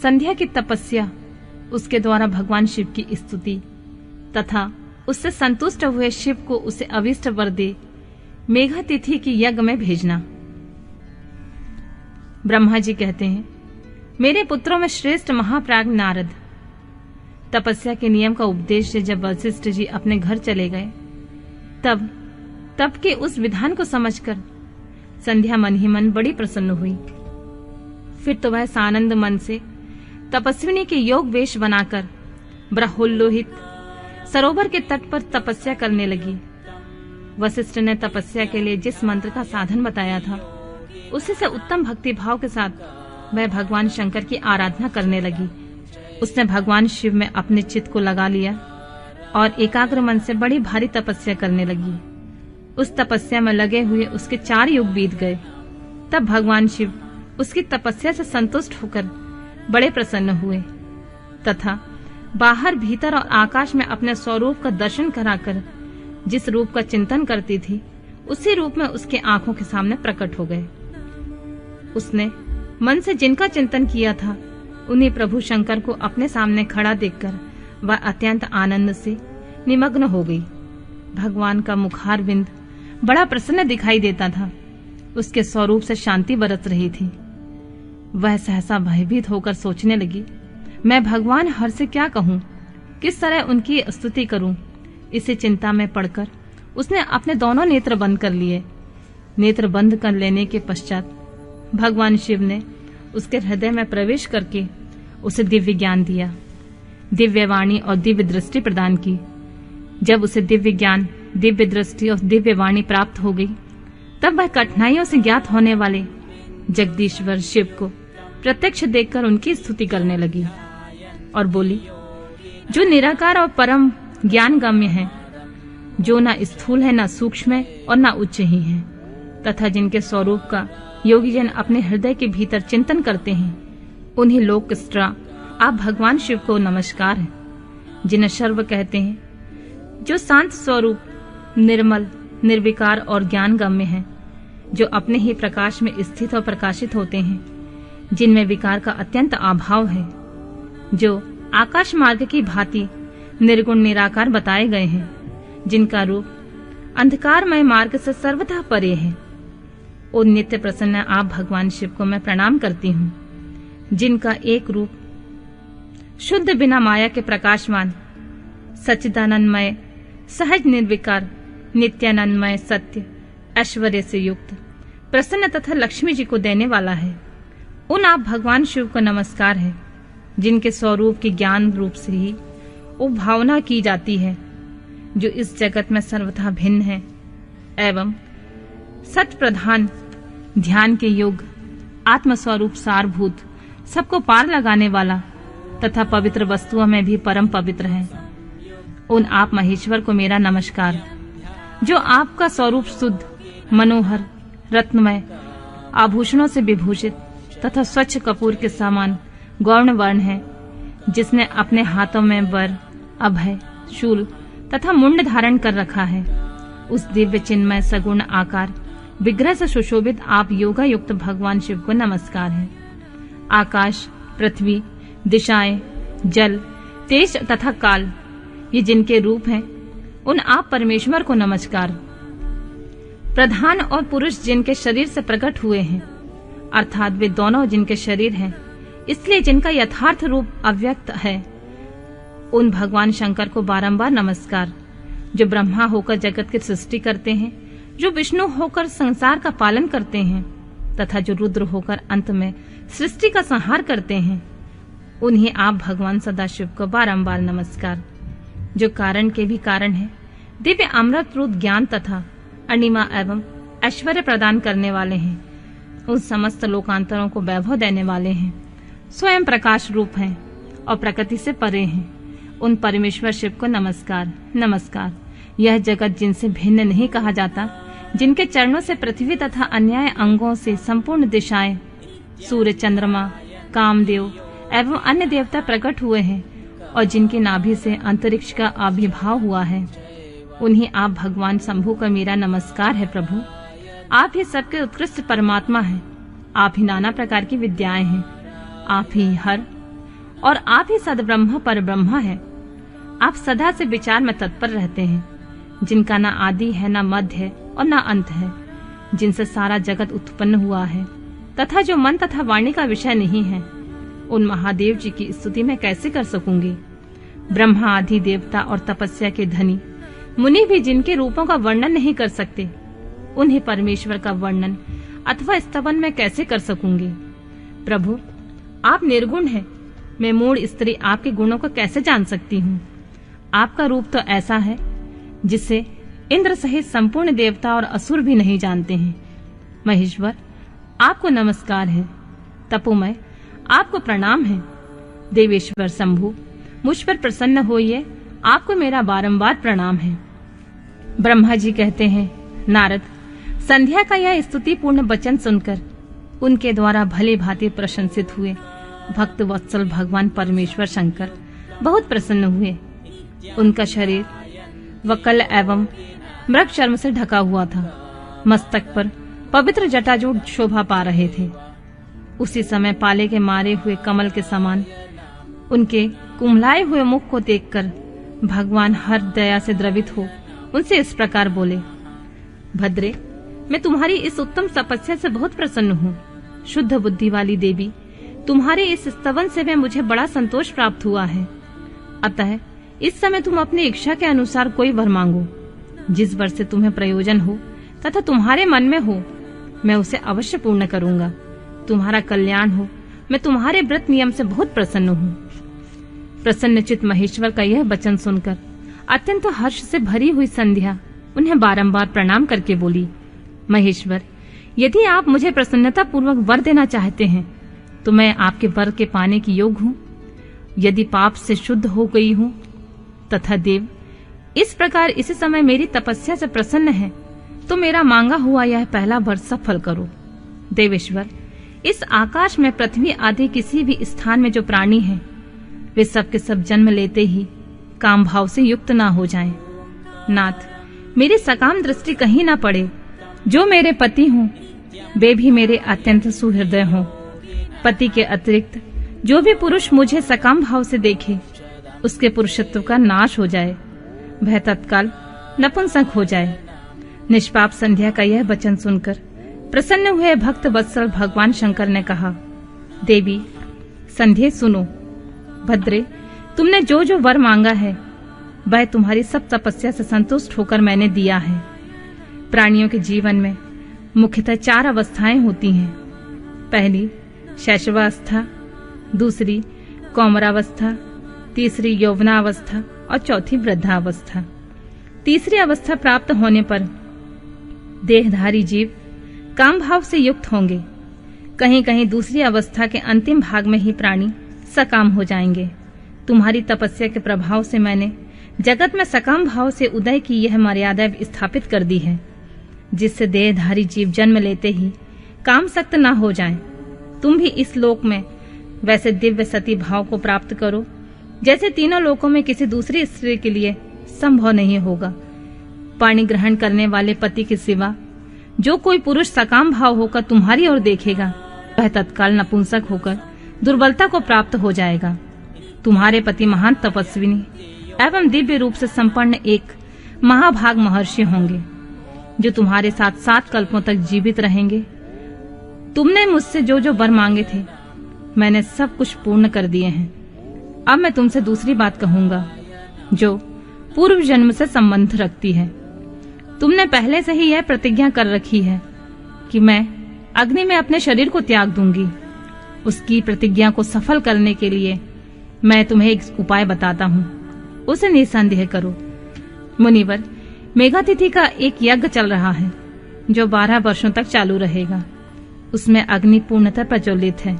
संध्या की तपस्या, उसके द्वारा भगवान शिव की स्तुति तथा उससे संतुष्ट हुए शिव को उसे अविष्ट वर दे मेघा तिथि की यज्ञ में भेजना। ब्रह्मा जी कहते हैं, मेरे पुत्रों में श्रेष्ठ महाप्राज्ञ नारद, तपस्या के नियम का उपदेश से जब वशिष्ठ जी अपने घर चले गए, तब के उस विधान को समझकर संध्या मन ही मन बड़ी प्रसन्न हुई। फिर तो वह सानंद मन से तपस्विनी के योग वेश बनाकर ब्रह्मोल्लोहित सरोवर के तट पर तपस्या करने लगी। वशिष्ठ ने तपस्या के लिए जिस मंत्र का साधन बताया था, उसी से उत्तम भक्ति भाव के साथ वह भगवान शंकर की आराधना करने लगी। उसने भगवान शिव में अपने चित्त को लगा लिया और एकाग्र मन से बड़ी भारी तपस्या करने लगी। उस तपस्या में लगे हुए उसके 4 युग बीत गए। तब भगवान शिव उसकी तपस्या से संतुष्ट होकर बड़े प्रसन्न हुए तथा बाहर भीतर और आकाश में अपने स्वरूप का दर्शन कराकर जिस रूप का चिंतन करती थी, उसी रूप में उसके आंखों के सामने प्रकट हो गए। उसने मन से जिनका चिंतन किया था, उन्हीं प्रभु शंकर को अपने सामने खड़ा देखकर वह अत्यंत आनंद से निमग्न हो गई। भगवान का मुखारविंद बड़ा प्रसन्न दिखाई देता था। उसके स्वरूप से शांति बरस रही थी। वह सहसा भयभीत होकर सोचने लगी, मैं भगवान हर से क्या कहूं, किस तरह उनकी स्तुति करूं। इसी चिंता में पड़कर उसने अपने दोनों नेत्र बंद कर लिए। नेत्र बंद कर लेने के पश्चात भगवान शिव ने उसके हृदय में प्रवेश करके उसे दिव्य ज्ञान दिया, दिव्य वाणी और दिव्य दृष्टि प्रदान की। जब उसे दिव्य ज्ञान, दिव्य दृष्टि और दिव्य वाणी प्राप्त हो गई, तब वह कठिनाइयों से ज्ञात होने वाले जगदीश्वर शिव को प्रत्यक्ष देखकर उनकी स्तुति करने लगी और बोली, जो निराकार और परम ज्ञान गम्य है, जो न स्थूल है, न सूक्ष्म है और न उच्च ही है, तथा जिनके स्वरूप का योगी जन अपने हृदय के भीतर चिंतन करते हैं, उन्हीं लोकस्त्रा आप भगवान शिव को नमस्कार है। जिन्हें सर्व कहते हैं, जो शांत स्वरूप, निर्मल, निर्विकार और ज्ञान गम्य है, जो अपने ही प्रकाश में स्थित और प्रकाशित होते हैं, जिनमें विकार का अत्यंत अभाव है, जो आकाश मार्ग की भांति निर्गुण निराकार बताए गए हैं, जिनका रूप अंधकारमय मार्ग से सर्वथा परे है। उन नित्य प्रसन्न आप भगवान शिव को मैं प्रणाम करती हूँ, जिनका एक रूप शुद्ध बिना माया के प्रकाशमान, सच्चिदानंदमय, सहज निर्विकार, नित्यानंदमय, सत्य, ऐश्वर्य से युक्त, प्रसन्न तथा लक्ष्मी जी को देने वाला है। उन आप भगवान शिव को नमस्कार है, जिनके स्वरूप की ज्ञान रूप से ही उपभावना की जाती है, जो इस जगत में सर्वथा भिन्न है एवं सत प्रधान, ध्यान के योग, आत्मस्वरूप सारभूत, सबको पार लगाने वाला तथा पवित्र वस्तुओं में भी परम पवित्र है। उन आप महेश्वर को मेरा नमस्कार, जो आपका स्वरूप शुद्ध, मनोहर, रत्नमय, आभूषणों से विभूषित तथा स्वच्छ कपूर के समान गौर्ण वर्ण है, जिसने अपने हाथों में वर, अभय, शूल तथा मुंड धारण कर रखा है। उस दिव्य चिन्मय सगुण आकार विग्रह से सुशोभित आप योगा युक्त भगवान शिव को नमस्कार है। आकाश, पृथ्वी, दिशाएं, जल, तेज तथा काल, ये जिनके रूप हैं, उन आप परमेश्वर को नमस्कार। प्रधान और पुरुष जिनके शरीर से प्रकट हुए हैं, अर्थात वे दोनों जिनके शरीर हैं, इसलिए जिनका यथार्थ रूप अव्यक्त है, उन भगवान शंकर को बारंबार नमस्कार, जो ब्रह्मा होकर जगत की सृष्टि करते हैं, जो विष्णु होकर संसार का पालन करते हैं तथा जो रुद्र होकर अंत में सृष्टि का संहार करते हैं। उन्हें आप भगवान सदाशिव को बारंबार नमस्कार, जो कारण के भी कारण है, दिव्य अमृत रूप ज्ञान तथा अनिमा एवं ऐश्वर्य प्रदान करने वाले हैं, उन समस्त लोकांतरों को वैभव देने वाले हैं, स्वयं प्रकाश रूप हैं और प्रकृति से परे हैं। उन परमेश्वर शिव को नमस्कार नमस्कार। यह जगत जिनसे भिन्न नहीं कहा जाता, जिनके चरणों से पृथ्वी तथा अन्याय अंगों से संपूर्ण दिशाएं, सूर्य, चंद्रमा, कामदेव एवं अन्य देवता प्रकट हुए हैं और जिनकी नाभि से अंतरिक्ष का आविर्भाव हुआ है, उन्हीं आप भगवान शंभु का मेरा नमस्कार है। प्रभु, आप ही सबके उत्कृष्ट परमात्मा हैं, आप ही नाना प्रकार की विद्याएं हैं, आप ही हर और आप ही सद्ब्रह्म पर ब्रह्म है। आप सदा से विचार में तत्पर रहते हैं, जिनका न आदि है, न मध्य है और न अंत है, जिनसे सारा जगत उत्पन्न हुआ है तथा जो मन तथा वाणी का विषय नहीं है। उन महादेव जी की स्तुति मैं कैसे कर सकूंगी। ब्रह्मा आदि देवता और तपस्या के धनी मुनि भी जिनके रूपों का वर्णन नहीं कर सकते, उन्हें परमेश्वर का वर्णन अथवा स्तवन मैं कैसे कर सकूंगी। प्रभु, आप निर्गुण हैं, मैं मूढ़ स्त्री आपके गुणों को कैसे जान सकती हूँ। आपका रूप तो ऐसा है जिसे इंद्र सहित संपूर्ण देवता और असुर भी नहीं जानते हैं। महेश्वर, आपको नमस्कार है। तपोमय, आपको प्रणाम है। देवेश्वर शंभु, मुझ पर प्रसन्न होइए, आपको मेरा बारंबार प्रणाम है। ब्रह्मा जी कहते हैं, नारद, संध्या का यह स्तुतिपूर्ण वचन सुनकर उनके द्वारा भले भांति प्रशंसित हुए भक्त वत्सल भगवान परमेश्वर शंकर बहुत प्रसन्न हुए। उनका शरीर वकल एवं मृग चर्म से ढका हुआ था। मस्तक पर पवित्र जटाजूट शोभा पा रहे थे। उसी समय पाले के मारे हुए कमल के समान उनके कुम्हलाए हुए मुख को देखकर भगवान हर दया से द्रवित हो उनसे इस प्रकार बोले, भद्रे, मैं तुम्हारी इस उत्तम तपस्या से बहुत प्रसन्न हूँ। शुद्ध बुद्धि वाली देवी, तुम्हारे इस स्तवन से मैं मुझे बड़ा संतोष प्राप्त हुआ है। अतः इस समय तुम अपनी इच्छा के अनुसार कोई वर मांगो। जिस वर से तुम्हें प्रयोजन हो तथा तुम्हारे मन में हो, मैं उसे अवश्य पूर्ण करूंगा। तुम्हारा कल्याण हो, मैं तुम्हारे व्रत नियम से बहुत प्रसन्न हूँ। प्रसन्नचित महेश्वर का यह वचन सुनकर अत्यंत हर्ष से भरी हुई संध्या उन्हें बारंबार प्रणाम करके बोली, महेश्वर, यदि आप मुझे प्रसन्नता पूर्वक वर देना चाहते हैं तो मैं आपके वर के पाने की योग्य हूँ। यदि पाप से शुद्ध हो गई हूँ तथा देव इस प्रकार इसी समय मेरी तपस्या से प्रसन्न है तो मेरा मांगा हुआ यह पहला वर सफल करो। देवेश्वर, इस आकाश में पृथ्वी आदि किसी भी स्थान में जो प्राणी हैं, वे सब के सब जन्म लेते ही काम भाव से युक्त ना हो जाएं। नाथ, मेरी सकाम दृष्टि कहीं ना पड़े। जो मेरे पति हों वे भी मेरे अत्यंत सुहृदय हों। पति के अतिरिक्त जो भी पुरुष मुझे सकाम भाव से देखे, उसके पुरुषत्व का नाश हो जाए, वह तत्काल नपुंसक हो जाए। निष्पाप संध्या का यह वचन सुनकर प्रसन्न हुए भक्त वत्सल भगवान शंकर ने कहा, देवी संध्या सुनो। भद्रे, तुमने जो जो वर मांगा है वह तुम्हारी सब तपस्या से संतुष्ट होकर मैंने दिया है। प्राणियों के जीवन में मुख्यतः 4 अवस्थाएं होती हैं। पहली शैशवावस्था, दूसरी कौमारावस्था, तीसरी यौवनावस्था और चौथी वृद्धावस्था। तीसरी अवस्था प्राप्त होने पर देहधारी जीव काम भाव से युक्त होंगे। कहीं कहीं दूसरी अवस्था के अंतिम भाग में ही प्राणी सकाम हो जाएंगे। तुम्हारी तपस्या के प्रभाव से मैंने जगत में सकाम भाव से उदय की यह मर्यादा स्थापित कर दी है, जिससे देहधारी जीव जन्म लेते ही काम सक्त न हो जाएं। तुम भी इस लोक में वैसे दिव्य सती भाव को प्राप्त करो जैसे तीनों लोकों में किसी दूसरी स्त्री के लिए संभव नहीं होगा। पाणी ग्रहण करने वाले पति के सिवा जो कोई पुरुष सकाम भाव होकर तुम्हारी ओर देखेगा, वह तत्काल नपुंसक होकर दुर्बलता को प्राप्त हो जाएगा। तुम्हारे पति महान तपस्विनी एवं दिव्य रूप से संपन्न एक महाभाग महर्षि होंगे, जो तुम्हारे साथ 7 कल्पों तक जीवित रहेंगे। तुमने मुझसे जो जो वर मांगे थे, मैंने सब कुछ पूर्ण कर दिए हैं। अब मैं तुमसे दूसरी बात कहूंगा, जो पूर्व जन्म से संबंध रखती है। तुमने पहले से ही यह प्रतिज्ञा कर रखी है कि मैं अग्नि में अपने शरीर को त्याग दूंगी। उसकी प्रतिज्ञा को सफल करने के लिए मैं तुम्हें एक उपाय बताता हूँ, उसे निसंदेह करो। मुनिवर, मेघातिथि का एक यज्ञ चल रहा है जो 12 वर्षों तक चालू रहेगा। उसमें अग्नि पूर्णतः प्रज्वलित है।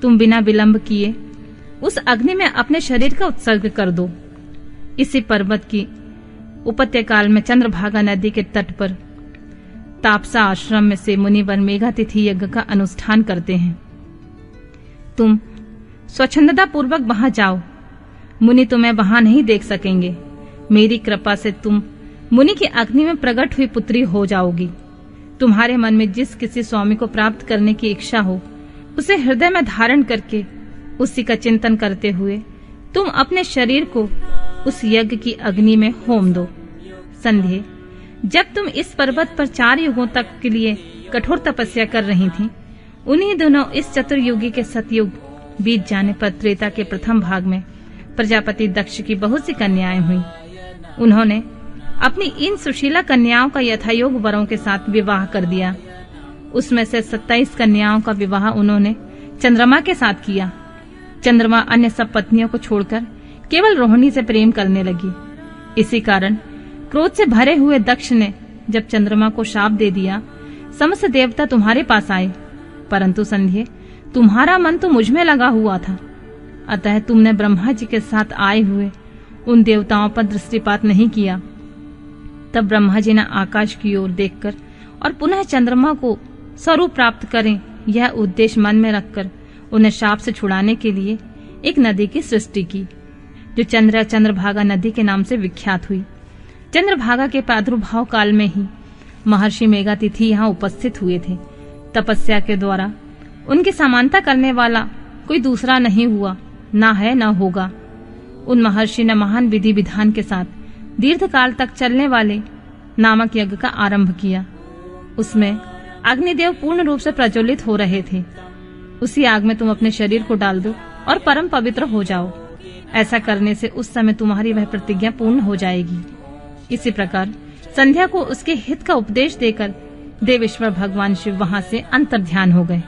तुम बिना विलंब किए उस अग्नि में अपने शरीर का उत्सर्ग कर दो। इसी पर्वत की उपत्यकाल में चंद्रभागा नदी के तट पर तापसा आश्रम में से मुनिवर मेघातिथि यज्ञ का अनुष्ठान करते हैं। तुम स्वच्छंदता पूर्वक वहां जाओ। मुनि तुम्हें वहां नहीं देख सकेंगे। मेरी कृपा से तुम मुनि की अग्नि में प्रकट हुई पुत्री हो जाओगी। तुम्हारे मन में जिस किसी स्वामी को प्राप्त करने की इच्छा हो, उसे हृदय में धारण करके उसी का चिंतन करते हुए तुम अपने शरीर को उस यज्ञ की अग्नि में होम दो। संध्या, जब तुम इस पर्वत पर 4 युगों तक के लिए कठोर तपस्या कर रही थी, उन्हीं दिनों इस चतुर्युगी के सतयुग बीत जाने पर त्रेता के प्रथम भाग में प्रजापति दक्ष की बहुत सी कन्याएं हुई। उन्होंने अपनी इन सुशीला कन्याओं का यथायोग वरों के साथ विवाह कर दिया। उसमें से 27 कन्याओं का विवाह उन्होंने चंद्रमा के साथ किया। चंद्रमा अन्य सब पत्नियों को छोड़कर केवल रोहिणी से प्रेम करने लगी। इसी कारण क्रोध से भरे हुए दक्ष ने जब चंद्रमा को शाप दे दिया, समस्त देवता तुम्हारे पास आए, परंतु संध्या, तुम्हारा मन तो मुझ में लगा हुआ था, अतः तुमने ब्रह्मा जी के साथ आए हुए उन देवताओं पर दृष्टिपात नहीं किया। तब ब्रह्मा जी ने आकाश की ओर देखकर और पुनः चंद्रमा को स्वरूप प्राप्त करें यह उद्देश्य मन में रखकर उन्हें शाप से छुड़ाने के लिए एक नदी की सृष्टि की, जो चंद्रभागा नदी के नाम से विख्यात हुई। चंद्रभागा के प्रादुर्भाव काल में ही महर्षि मेघातिथि यहाँ उपस्थित हुए थे। तपस्या के द्वारा उनकी समानता करने वाला कोई दूसरा नहीं हुआ, ना है न होगा। उन महर्षि ने महान विधि विधान के साथ दीर्घ काल तक चलने वाले नामक यज्ञ का आरंभ किया। उसमें अग्निदेव पूर्ण रूप से प्रज्वलित हो रहे थे। उसी आग में तुम अपने शरीर को डाल दो और परम पवित्र हो जाओ। ऐसा करने से उस समय तुम्हारी वह प्रतिज्ञा पूर्ण हो जाएगी। इसी प्रकार संध्या को उसके हित का उपदेश देकर देवेश्वर भगवान शिव वहां से अंतर्ध्यान हो गए।